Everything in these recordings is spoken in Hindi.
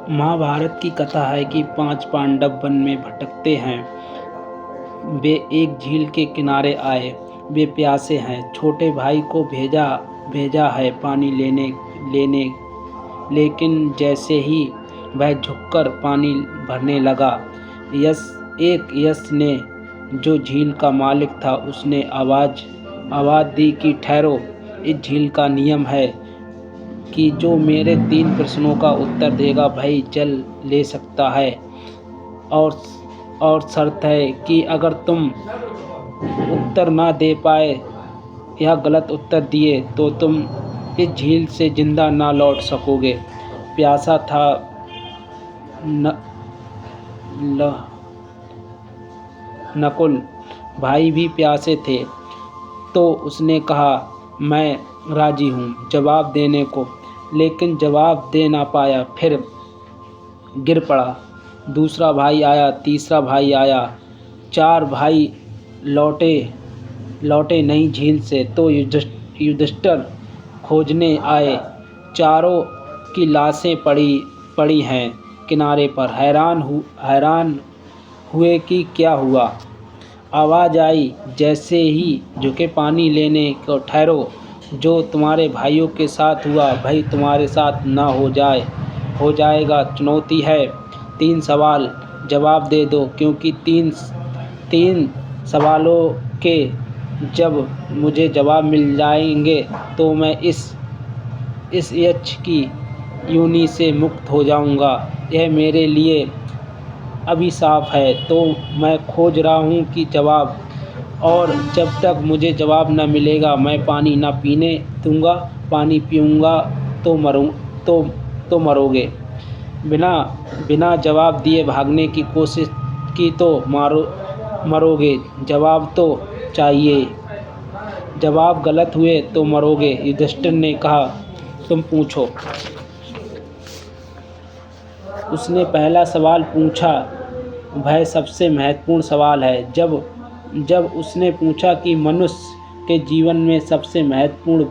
महाभारत की कथा है कि 5 पांडव वन में भटकते हैं। वे एक झील के किनारे आए। वे प्यासे हैं। छोटे भाई को भेजा भेजा है पानी लेने लेने लेकिन जैसे ही वह झुककर पानी भरने लगा, यश ने, जो झील का मालिक था, उसने आवाज़ दी कि ठहरो। इस झील का नियम है कि जो मेरे 3 प्रश्नों का उत्तर देगा वही जल ले सकता है, और शर्त है कि अगर तुम उत्तर ना दे पाए या गलत उत्तर दिए तो तुम इस झील से जिंदा ना लौट सकोगे। प्यासा था नकुल, भाई भी प्यासे थे, तो उसने कहा, मैं राजी हूँ जवाब देने को, लेकिन जवाब दे ना पाया, फिर गिर पड़ा। दूसरा भाई आया, तीसरा भाई आया, 4 भाई लौटे नहीं झील से, तो युधिष्ठिर खोजने आए। चारों की लाशें पड़ी हैं किनारे पर। हैरान हुए कि क्या हुआ। आवाज़ आई, जैसे ही झुके पानी लेने को, ठहरो। जो तुम्हारे भाइयों के साथ हुआ वही तुम्हारे साथ ना हो जाएगा। चुनौती है, 3 सवाल जवाब दे दो, क्योंकि तीन सवालों के जब मुझे जवाब मिल जाएंगे तो मैं इस यक्ष की योनि से मुक्त हो जाऊंगा। यह मेरे लिए अभिशाप है, तो मैं खोज रहा हूँ कि जवाब, और जब तक मुझे जवाब न मिलेगा मैं पानी न पीने दूंगा। पानी पीऊँगा तो मरोगे। बिना जवाब दिए भागने की कोशिश की तो मरोगे। जवाब तो चाहिए। जवाब गलत हुए तो मरोगे। युधिष्ठिर ने कहा, तुम पूछो। उसने पहला सवाल पूछा। वह सबसे महत्वपूर्ण सवाल है। जब उसने पूछा कि मनुष्य के जीवन में सबसे महत्वपूर्ण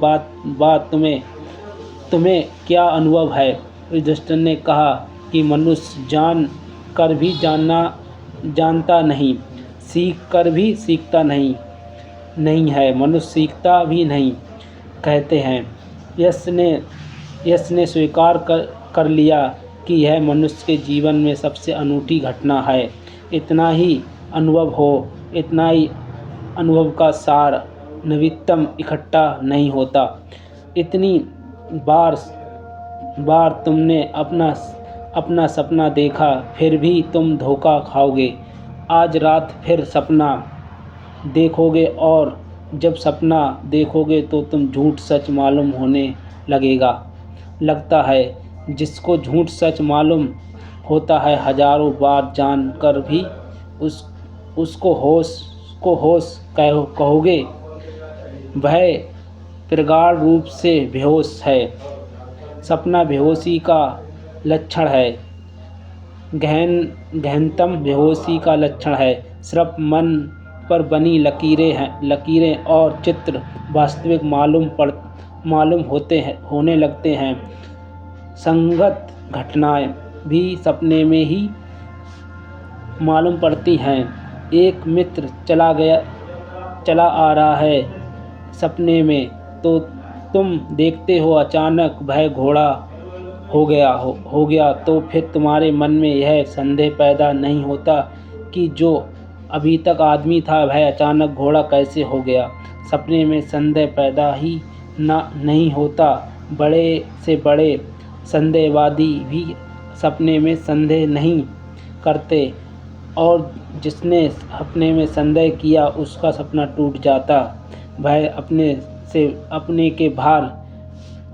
बात तुम्हें क्या अनुभव है, युधिष्ठिर ने कहा कि मनुष्य जान कर भी जानता नहीं, सीख कर भी सीखता नहीं है, मनुष्य सीखता भी नहीं कहते हैं। यश ने स्वीकार कर लिया कि यह मनुष्य के जीवन में सबसे अनूठी घटना है। इतना ही अनुभव का सार नवीनतम इकट्ठा नहीं होता। इतनी बार तुमने अपना सपना देखा, फिर भी तुम धोखा खाओगे। आज रात फिर सपना देखोगे, और जब सपना देखोगे तो तुम झूठ सच मालूम होने लगता है। जिसको झूठ सच मालूम होता है, हजारों बार जान कर भी उसको होश कहोगे, वह प्रगाढ़ रूप से बेहोश है। सपना बेहोशी का लक्षण है। गहनतम बेहोशी का लक्षण है। सिर्फ मन पर बनी लकीरें और चित्र वास्तविक मालूम होने लगते हैं। संगत घटनाएं भी सपने में ही मालूम पड़ती हैं। एक मित्र चला आ रहा है सपने में, तो तुम देखते हो अचानक वह घोड़ा हो गया, तो फिर तुम्हारे मन में यह संदेह पैदा नहीं होता कि जो अभी तक आदमी था वह अचानक घोड़ा कैसे हो गया। सपने में संदेह पैदा ही नहीं होता। बड़े से बड़े संदेहवादी भी सपने में संदेह नहीं करते, और जिसने सपने में संदेह किया उसका सपना टूट जाता, वह अपने के भार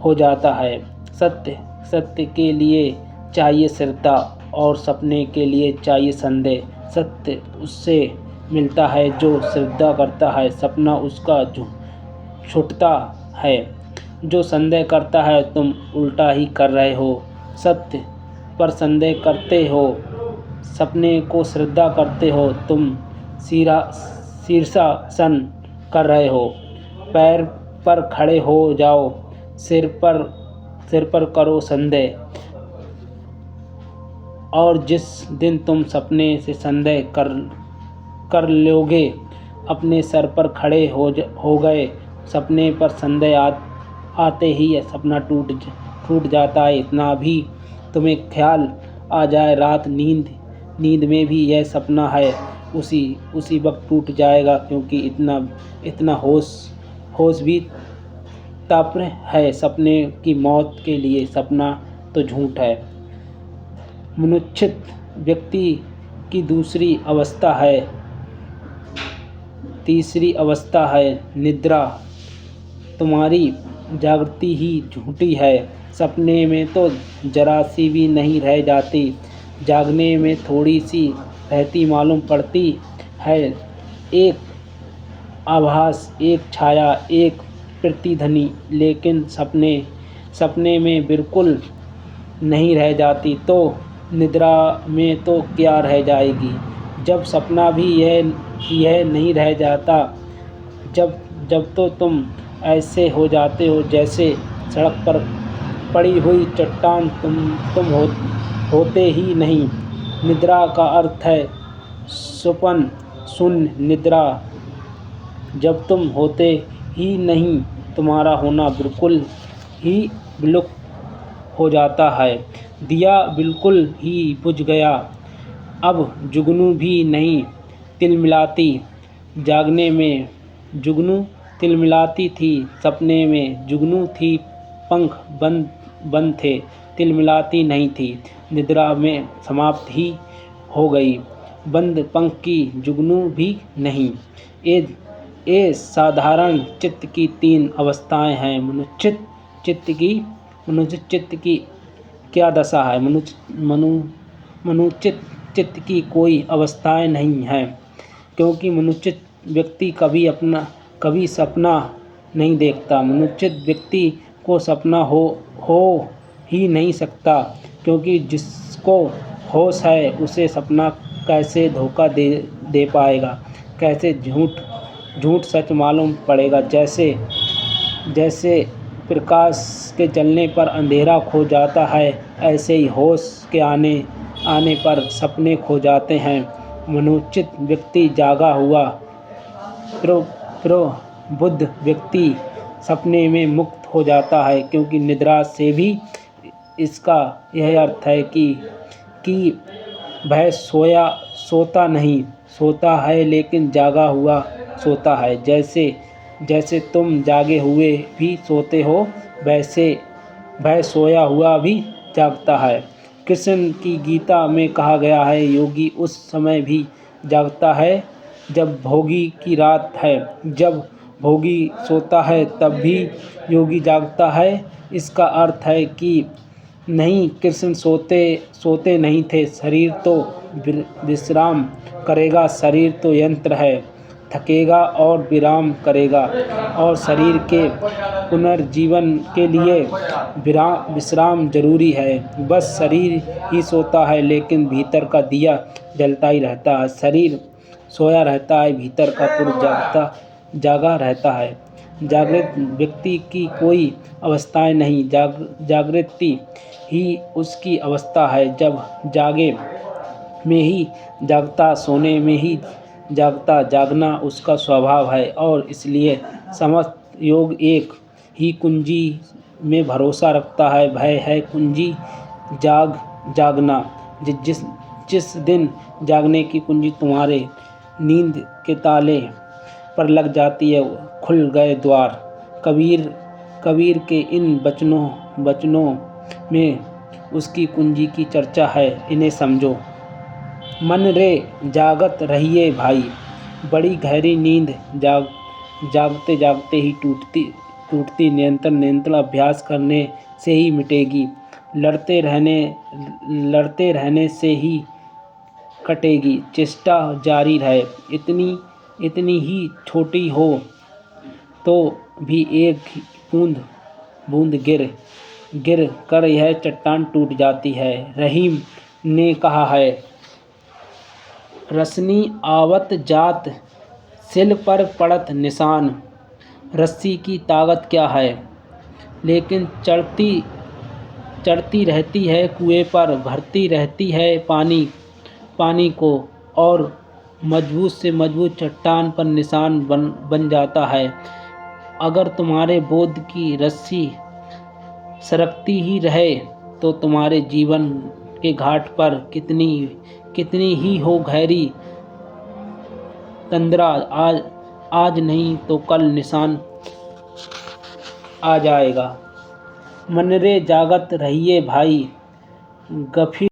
हो जाता है। सत्य के लिए चाहिए श्रद्धा, और सपने के लिए चाहिए संदेह। सत्य उससे मिलता है जो श्रद्धा करता है, सपना उसका छूटता है। जो संदेह करता है, तुम उल्टा ही कर रहे हो। सत्य पर संदेह करते हो, सपने को श्रद्धा करते हो, तुम शीर्षासन कर रहे हो। पैर पर खड़े हो जाओ, सिर पर करो संदेह। और जिस दिन तुम सपने से संदेह कर लोगे, अपने सर पर खड़े हो गए। सपने पर संदेह आते ही सपना टूट जाता है। इतना भी तुम्हें ख्याल आ जाए रात नींद में भी यह सपना है, उसी वक्त टूट जाएगा, क्योंकि इतना होश भी तप है सपने की मौत के लिए। सपना तो झूठ है। मनुष्य व्यक्ति की तीसरी अवस्था है निद्रा। तुम्हारी जागृति ही झूठी है। सपने में तो जरा सी भी नहीं रह जाती, जागने में थोड़ी सी रहती मालूम पड़ती है। एक आभास, एक छाया, एक प्रतिध्वनि, लेकिन सपने में बिल्कुल नहीं रह जाती, तो निद्रा में तो क्या रह जाएगी। जब सपना भी यह नहीं रह जाता, जब तो तुम ऐसे हो जाते हो जैसे सड़क पर पड़ी हुई चट्टान। तुम होते ही नहीं। निद्रा का अर्थ है स्वप्न शून्य निद्रा। जब तुम होते ही नहीं, तुम्हारा होना बिल्कुल ही विलुप्त हो जाता है। दिया बिल्कुल ही बुझ गया। अब जुगनू भी नहीं तिलमिलाती। जागने में जुगनू तिलमिलाती थी, सपने में जुगनू थी, पंख बंद थे, तिलमिलाती नहीं थी। निद्रा में समाप्त ही हो गई, बंद पंख की जुगनू भी नहीं। ये साधारण चित्त की 3 अवस्थाएं हैं। मनुष्य चित्त की क्या दशा है। मनुष्य चित्त की कोई अवस्थाएं नहीं हैं, क्योंकि मनुष्य व्यक्ति कभी सपना नहीं देखता। मनुष्य व्यक्ति को सपना हो ही नहीं सकता, क्योंकि जिसको होश है उसे सपना कैसे धोखा दे पाएगा, कैसे झूठ सच मालूम पड़ेगा। जैसे प्रकाश के चलने पर अंधेरा खो जाता है, ऐसे ही होश के आने पर सपने खो जाते हैं। मनुष्य व्यक्ति जागा हुआ प्रबुद्ध व्यक्ति सपने में मुक्त हो जाता है, क्योंकि निद्रा से भी इसका यह अर्थ है कि वह सोता नहीं, सोता है लेकिन जागा हुआ सोता है। जैसे तुम जागे हुए भी सोते हो, वैसे वह सोया हुआ भी जागता है। कृष्ण की गीता में कहा गया है, योगी उस समय भी जागता है जब भोगी की रात है। जब भोगी सोता है तब भी योगी जागता है। इसका अर्थ है कि नहीं, कृष्ण सोते नहीं थे। शरीर तो विश्राम करेगा, शरीर तो यंत्र है, थकेगा और विराम करेगा, और शरीर के पुनर्जीवन के लिए विश्राम जरूरी है। बस शरीर ही सोता है, लेकिन भीतर का दिया जलता ही रहता है। शरीर सोया रहता है, भीतर का पुरुष जागा रहता है। जागृत व्यक्ति की कोई अवस्थाएं नहीं, जागृति ही उसकी अवस्था है। जब जागे में ही जागता, सोने में ही जागता, जागना उसका स्वभाव है। और इसलिए समस्त योग एक ही कुंजी में भरोसा रखता है। भय है कुंजी जागना। जिस दिन जागने की कुंजी तुम्हारे नींद के ताले पर लग जाती है, खुल गए द्वार। कबीर के इन बचनों में उसकी कुंजी की चर्चा है, इन्हें समझो। मन रे जागत रहिए भाई, बड़ी गहरी नींद जागते जागते ही टूटती। निरंतर अभ्यास करने से ही मिटेगी, लड़ते रहने से ही कटेगी। चेष्टा जारी रहे, इतनी ही छोटी हो तो भी एक बूंद गिर कर यह चट्टान टूट जाती है। रहीम ने कहा है, रसनी आवत जात सिल पर पड़त निशान। रस्सी की ताकत क्या है, लेकिन चढ़ती रहती है कुएं पर, भरती रहती है पानी को, और मजबूत से मजबूत चट्टान पर निशान बन जाता है। अगर तुम्हारे बोध की रस्सी सरकती ही रहे तो तुम्हारे जीवन के घाट पर कितनी ही हो गहरी तंद्रा, आज नहीं तो कल निशान आ जाएगा। मन रे जागत रहिए भाई, गफिर